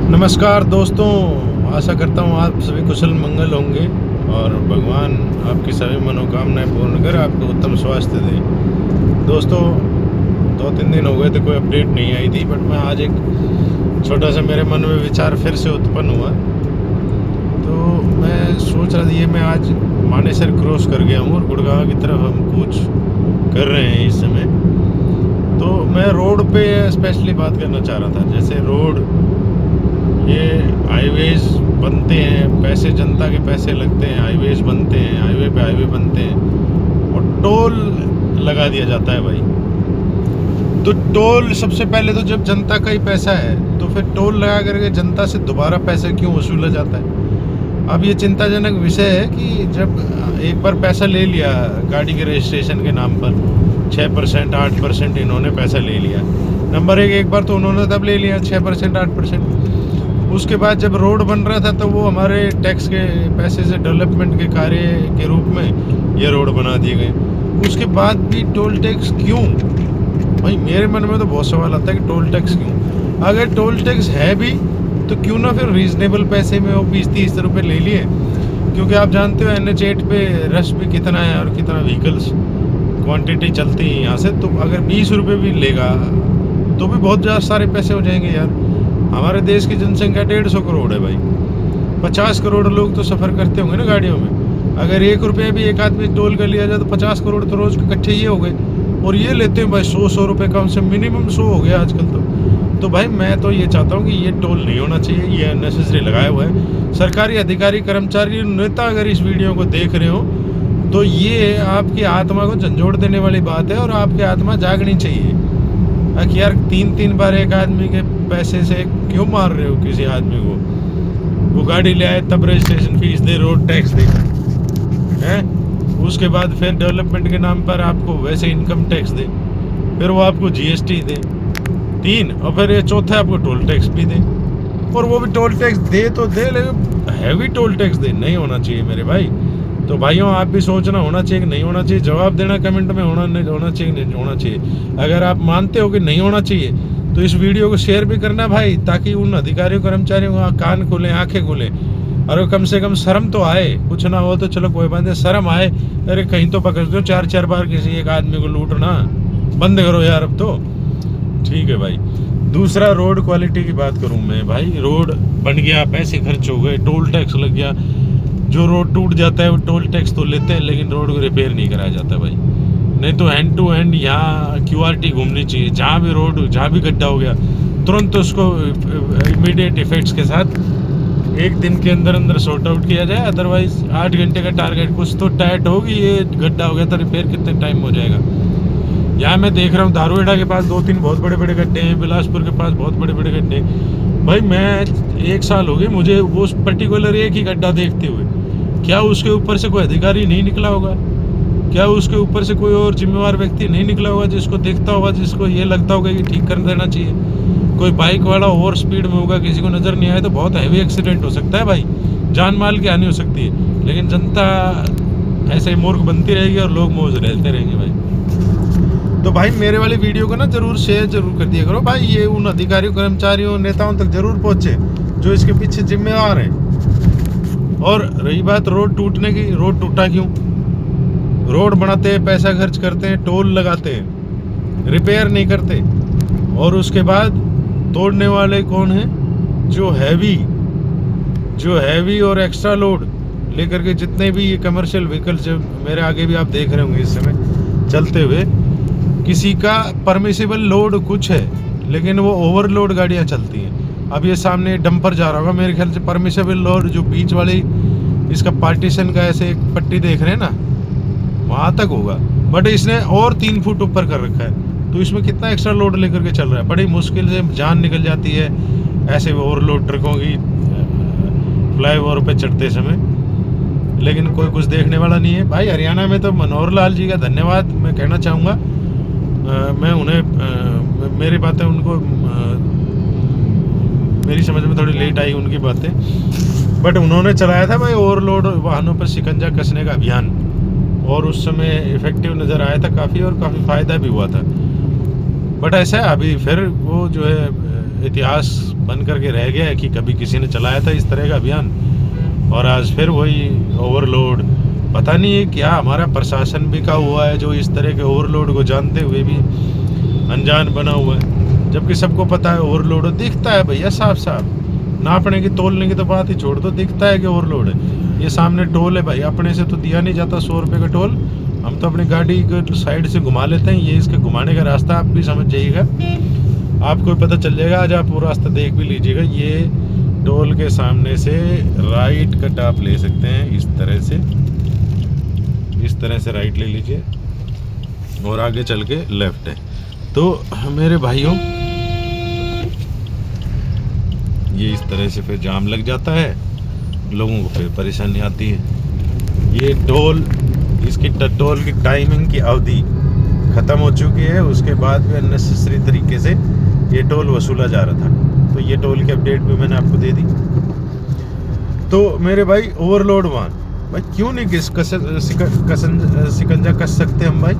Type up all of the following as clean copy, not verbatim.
नमस्कार दोस्तों, आशा करता हूँ आप सभी कुशल मंगल होंगे और भगवान आपकी सभी मनोकामनाएं पूर्ण कर आपको उत्तम स्वास्थ्य दे। दोस्तों, 2-3 दिन हो गए थे कोई अपडेट नहीं आई थी, बट मैं आज एक छोटा सा मेरे मन में विचार फिर से उत्पन्न हुआ। तो मैं सोच रहा था ये मैं आज मानेसर क्रॉस कर गया हूँ और गुड़गांव की तरफ हम कूच कर रहे हैं इस समय। तो मैं रोड पे स्पेशली बात करना चाह रहा था। जैसे रोड, ये हाईवेज बनते हैं, पैसे जनता के पैसे लगते हैं, हाईवेज बनते हैं, हाईवे पे हाईवे बनते हैं और टोल लगा दिया जाता है भाई। तो टोल सबसे पहले तो जब जनता का ही पैसा है तो फिर टोल लगा करके जनता से दोबारा पैसे क्यों वसूला जाता है। अब ये चिंताजनक विषय है कि जब एक बार पैसा ले लिया गाड़ी के रजिस्ट्रेशन के नाम पर 6%, 8% इन्होंने पैसा ले लिया। नंबर एक बार तो उन्होंने तब ले लिया 6%, 8%। उसके बाद जब रोड बन रहा था तो वो हमारे टैक्स के पैसे से डेवलपमेंट के कार्य के रूप में ये रोड बना दिए गए। उसके बाद भी टोल टैक्स क्यों भाई? मेरे मन में तो बहुत सवाल आता है कि टोल टैक्स क्यों। अगर टोल टैक्स है भी तो क्यों ना फिर रीजनेबल पैसे में वो 20-30 रुपये ले लिए। क्योंकि आप जानते हो NH8 पे रश भी कितना है और कितना व्हीकल्स क्वांटिटी चलती है यहाँ से। तो अगर 20 रुपये भी लेगा तो भी बहुत ज़्यादा सारे पैसे हो जाएंगे यार। हमारे देश की जनसंख्या 150 करोड़ है भाई। 50 करोड़ लोग तो सफ़र करते होंगे ना गाड़ियों में। अगर 1 रुपया भी एक आदमी टोल कर लिया जाए तो 50 करोड़ तो रोज़ के इकट्ठे ये हो गए। और ये लेते हैं भाई 100 रुपये, कम से मिनिमम 100 हो गया आजकल। तो भाई मैं तो ये चाहता हूँ कि ये टोल नहीं होना चाहिए, ये अननेसेसरी लगाया हुआ है। सरकारी अधिकारी, कर्मचारी, नेता अगर इस वीडियो को देख रहे हो तो ये आपकी आत्मा को झंझोड़ देने वाली बात है और आपकी आत्मा जागनी चाहिए कि यार 3-3 बार एक आदमी के पैसे से क्यों मार रहे हो किसी आदमी को। वो गाड़ी ले आए तब रजिस्ट्रेशन फीस दे, रोड टैक्स दे हैं, उसके बाद फिर डेवलपमेंट के नाम पर आपको वैसे इनकम टैक्स दे, फिर वो आपको GST दे 3, और फिर ये चौथा आपको टोल टैक्स भी दे। और वो भी टोल टैक्स दे तो दे, लेकिन हैवी टोल टैक्स दे। नहीं होना चाहिए मेरे भाई। तो भाइयों, आप भी सोचना होना चाहिए कि नहीं होना चाहिए। जवाब देना कमेंट में, होना चाहिए नहीं होना चाहिए। अगर आप मानते हो कि नहीं होना चाहिए तो इस वीडियो को शेयर भी करना भाई, ताकि उन अधिकारियों कर्मचारियों को कान खुले, आंखें खुले और कम से कम शर्म तो आए। कुछ ना हो तो चलो कोई बात नहीं, शर्म आए। अरे कहीं तो पकड़ दो 4-4 बार किसी एक आदमी को लूटना बंद करो यार अब तो। ठीक है भाई। दूसरा, रोड क्वालिटी की बात करूँ मैं भाई। रोड बन गया, पैसे खर्च हो गए, टोल टैक्स लग गया। जो रोड टूट जाता है वो टोल टैक्स तो लेते हैं, लेकिन रोड को रिपेयर नहीं कराया जाता भाई। नहीं तो हैंड टू हैंड यहाँ QRT घूमनी चाहिए। जहाँ भी रोड, जहाँ भी गड्ढा हो गया, तुरंत उसको इमीडिएट इफेक्ट्स के साथ 1 दिन के अंदर अंदर सॉर्ट आउट किया जाए। अदरवाइज 8 घंटे का टारगेट कुछ तो टाइट होगी। ये गड्ढा हो गया तो रिपेयर कितने टाइम हो जाएगा। यहाँ मैं देख रहा हूँ दारुएड़ा के पास 2-3 बहुत बड़े बड़े गड्ढे हैं, बिलासपुर के पास बहुत बड़े बड़े गड्ढे। भाई मैं 1 साल हो गए मुझे वो पर्टिकुलर एक ही गड्ढा देखते हुए। क्या उसके ऊपर से कोई अधिकारी नहीं निकला होगा? क्या उसके ऊपर से कोई और जिम्मेवार व्यक्ति नहीं निकला होगा जिसको देखता होगा, जिसको ये लगता होगा कि ठीक कर देना चाहिए? कोई बाइक वाला ओवर स्पीड में होगा, किसी को नज़र नहीं आए तो बहुत हैवी एक्सीडेंट हो सकता है भाई, जान माल की हानि हो सकती है। लेकिन जनता ऐसे ही मूर्ख बनती रहेगी और लोग मौज रहते रहेंगे भाई। तो भाई मेरे वाली वीडियो को ना जरूर शेयर जरूर कर दिया करो भाई। ये उन अधिकारियों, कर्मचारियों, नेताओं तक जरूर पहुँचे जो इसके पीछे जिम्मेवार हैं। और रही बात रोड टूटने की, रोड टूटा क्यों? रोड बनाते हैं, पैसा खर्च करते हैं, टोल लगाते हैं, रिपेयर नहीं करते। और उसके बाद तोड़ने वाले कौन हैं? जो हैवी और एक्स्ट्रा लोड लेकर के जितने भी ये कमर्शियल व्हीकल्स मेरे आगे भी आप देख रहे होंगे इस समय चलते हुए, किसी का परमिसिबल लोड कुछ है लेकिन वो ओवरलोड गाड़ियाँ चलती हैं। अब ये सामने डंपर जा रहा होगा, मेरे ख्याल से परमिसिबल लोड जो बीच वाली इसका पार्टीशन का ऐसे एक पट्टी देख रहे हैं ना, वहाँ तक होगा। बट इसने और 3 फुट ऊपर कर रखा है, तो इसमें कितना एक्स्ट्रा लोड लेकर के चल रहा है। बड़ी मुश्किल से जान निकल जाती है ऐसे ओवरलोड ट्रकों की फ्लाईओवर पे चढ़ते समय, लेकिन कोई कुछ देखने वाला नहीं है भाई। हरियाणा में तो मनोहर लाल जी का धन्यवाद मैं कहना चाहूँगा। मैं उन्हें, मेरी बातें उनको, मेरी समझ में थोड़ी लेट आई उनकी बातें, बट उन्होंने चलाया था भाई ओवरलोड वाहनों पर शिकंजा कसने का अभियान, और उस समय इफेक्टिव नज़र आया था काफ़ी, और काफ़ी फ़ायदा भी हुआ था। बट ऐसा है अभी फिर वो जो है इतिहास बन करके रह गया है कि कभी किसी ने चलाया था इस तरह का अभियान, और आज फिर वही ओवरलोड। पता नहीं है क्या हमारा प्रशासन भी का हुआ है जो इस तरह के ओवरलोड को जानते हुए भी अनजान बना हुआ है, जबकि सबको पता है ओवरलोड दिखता है भैया साफ साफ। नापने की तोलने की तो बात ही छोड़ दो, दिखता है कि ओवरलोड है। ये सामने टोल है भाई, अपने से तो दिया नहीं जाता 100 रुपये का टोल, हम तो अपनी गाड़ी को साइड से घुमा लेते हैं। ये इसके घुमाने का रास्ता आप भी समझ जाइएगा, आपको भी पता चल जाएगा। आज आप वो रास्ता देख भी लीजिएगा। ये टोल के सामने से राइट कट आप ले सकते हैं, इस तरह से राइट ले लीजिए और आगे चल के लेफ्ट है। तो मेरे भाइयों, ये इस तरह से फिर जाम लग जाता है, लोगों को फिर परेशानी आती है। ये टोल, इसकी टोल की टाइमिंग की अवधि ख़त्म हो चुकी है, उसके बाद भी अननेसेसरी तरीके से ये टोल वसूला जा रहा था। तो ये टोल की अपडेट भी मैंने आपको दे दी। तो मेरे भाई, ओवरलोड वाहन भाई क्यों नहीं शिकंजा कस सकते हम भाई?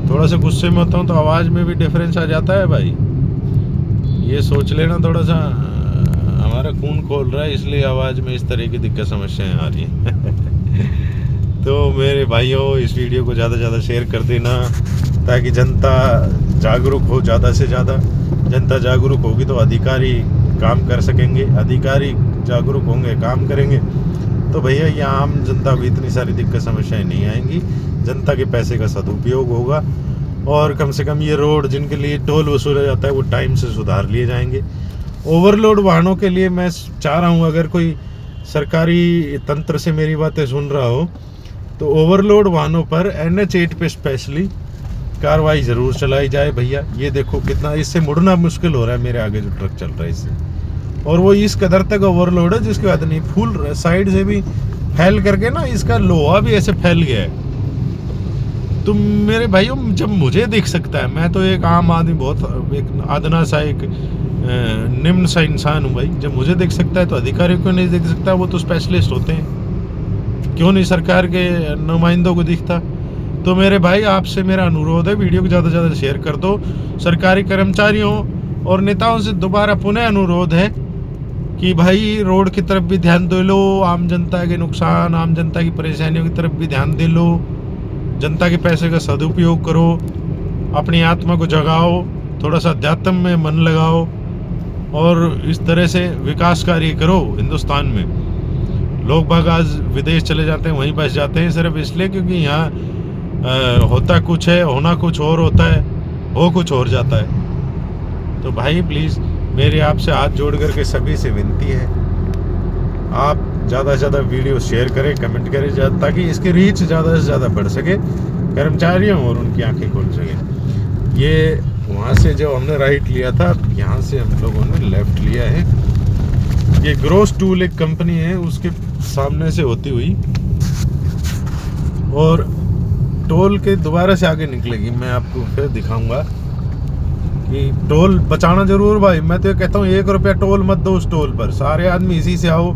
थोड़ा सा गुस्से में होता हूँ तो आवाज़ में भी डिफरेंस आ जाता है भाई। ये सोच लेना, थोड़ा सा हमारा खून खोल रहा है, इसलिए आवाज़ में इस तरह की दिक्कत समस्याएं आ रही हैं। तो मेरे भाइयों, इस वीडियो को ज़्यादा से ज़्यादा शेयर कर देना ताकि जनता जागरूक हो। ज़्यादा से ज़्यादा जनता जागरूक होगी तो अधिकारी काम कर सकेंगे, अधिकारी जागरूक होंगे काम करेंगे तो भैया ये आम जनता को इतनी सारी दिक्कत समस्याएं नहीं आएंगी। जनता के पैसे का सदुपयोग होगा और कम से कम ये रोड जिनके लिए टोल वसूला जाता है वो टाइम से सुधार लिए जाएंगे। ओवरलोड वाहनों के लिए मैं चाह रहा हूँ, अगर कोई सरकारी तंत्र से मेरी बातें सुन रहा हो तो ओवरलोड वाहनों पर NH8 पे स्पेशली कार्रवाई ज़रूर चलाई जाए भैया। ये देखो कितना इससे मुड़ना मुश्किल हो रहा है, मेरे आगे जो ट्रक चल रहा है इससे, और वो इस कदर तक ओवरलोड है जिसके बाद नहीं फुल साइड से भी फैल करके ना इसका लोहा भी ऐसे फैल गया है। तो मेरे भाइयों, जब मुझे दिख सकता है, मैं तो एक आम आदमी, बहुत एक अदना सा, एक निम्न सा इंसान हूँ भाई, जब मुझे दिख सकता है तो अधिकारी को नहीं दिख सकता? वो तो स्पेशलिस्ट होते हैं, क्यों नहीं सरकार के नुमाइंदों को दिखता? तो मेरे भाई, आपसे मेरा अनुरोध है, वीडियो को ज़्यादा से ज़्यादा शेयर कर दो। सरकारी कर्मचारियों और नेताओं से दोबारा पुनः अनुरोध है कि भाई रोड की तरफ भी ध्यान दे लो, आम जनता के नुकसान, आम जनता की परेशानियों की तरफ भी ध्यान दे लो, जनता के पैसे का सदुपयोग करो, अपनी आत्मा को जगाओ, थोड़ा सा अध्यात्म में मन लगाओ और इस तरह से विकास कार्य करो। हिंदुस्तान में लोग बाग आज विदेश चले जाते हैं, वहीं बस जाते हैं सिर्फ इसलिए क्योंकि यहाँ होता कुछ है, होना कुछ और होता है, हो कुछ और जाता है। तो भाई प्लीज़, मेरे आपसे हाथ जोड़ करके सभी से विनती है, आप ज़्यादा से ज़्यादा वीडियो शेयर करें, कमेंट करें, ताकि इसकी रीच ज़्यादा से ज़्यादा बढ़ सके, कर्मचारियों और उनकी आंखें खोल सके। ये वहाँ से जो हमने राइट लिया था, यहाँ से हम लोगों ने लेफ़्ट लिया है। ये ग्रोस टूल एक कंपनी है, उसके सामने से होती हुई और टोल के दोबारा से आगे निकलेगी। मैं आपको फिर दिखाऊंगा कि टोल बचाना जरूर भाई। मैं तो ये कहता हूँ 1 रुपया टोल मत दो उस टोल पर, सारे आदमी इसी से आओ।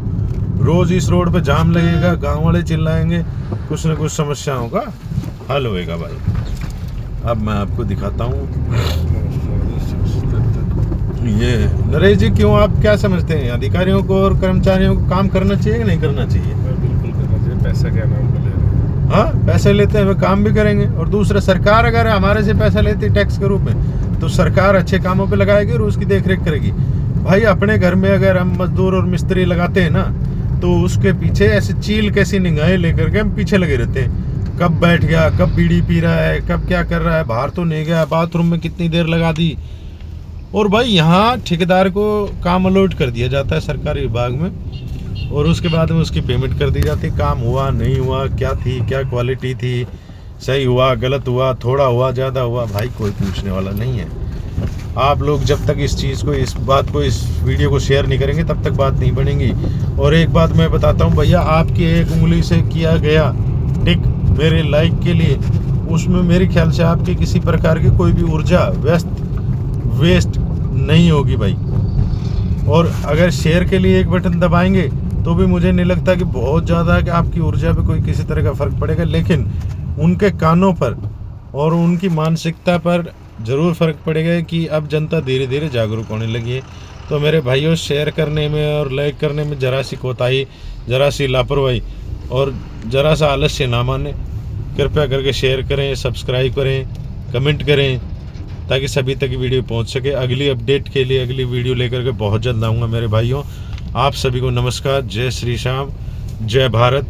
रोज इस रोड पे जाम लगेगा, गांव वाले चिल्लाएंगे, कुछ न कुछ समस्याओं का हल होएगा भाई। अब मैं आपको दिखाता हूँ ये। नरेश जी, क्यों, आप क्या समझते हैं, अधिकारियों को और कर्मचारियों को काम करना चाहिए कि नहीं करना चाहिए? बिल्कुल करना चाहिए। पैसा क्या नाम पे ले रहे हैं? हाँ, पैसे लेते हैं, वे काम भी करेंगे। और दूसरा, सरकार अगर हमारे से पैसा लेती है टैक्स के रूप में, तो सरकार अच्छे कामों पे लगाएगी और उसकी देख रेख करेगी। भाई अपने घर में अगर हम मजदूर और मिस्त्री लगाते हैं ना, तो उसके पीछे ऐसे चील कैसी निगाहें लेकर के हम पीछे लगे रहते हैं। कब बैठ गया, कब बीड़ी पी रहा है, कब क्या कर रहा है, बाहर तो नहीं गया, बाथरूम में कितनी देर लगा दी। और भाई यहाँ ठेकेदार को काम अलॉट कर दिया जाता है सरकारी विभाग में, और उसके बाद में उसकी पेमेंट कर दी जाती है। काम हुआ नहीं हुआ, क्या थी, क्या क्वालिटी थी, सही हुआ, गलत हुआ, थोड़ा हुआ, ज़्यादा हुआ, भाई कोई पूछने वाला नहीं है। आप लोग जब तक इस चीज़ को, इस बात को, इस वीडियो को शेयर नहीं करेंगे तब तक बात नहीं बनेगी। और एक बात मैं बताता हूँ भैया, आपकी एक उंगली से किया गया टिक मेरे लाइक के लिए, उसमें मेरे ख्याल से आपकी किसी प्रकार की कोई भी ऊर्जा वेस्ट नहीं होगी भाई। और अगर शेयर के लिए एक बटन दबाएंगे तो भी मुझे नहीं लगता कि बहुत ज़्यादा कि आपकी ऊर्जा पे कोई किसी तरह का फ़र्क पड़ेगा, लेकिन उनके कानों पर और उनकी मानसिकता पर ज़रूर फ़र्क पड़ेगा कि अब जनता धीरे धीरे जागरूक होने लगी है। तो मेरे भाइयों, शेयर करने में और लाइक करने में ज़रा सी कोताही, ज़रा सी लापरवाही और ज़रा सा आलस्य ना माने। कृपया करके शेयर करें, सब्सक्राइब करें, कमेंट करें, ताकि सभी तक वीडियो पहुंच सके। अगली अपडेट के लिए अगली वीडियो लेकर के बहुत जल्द आऊँगा मेरे भाइयों। आप सभी को नमस्कार, जय श्री श्याम, जय भारत।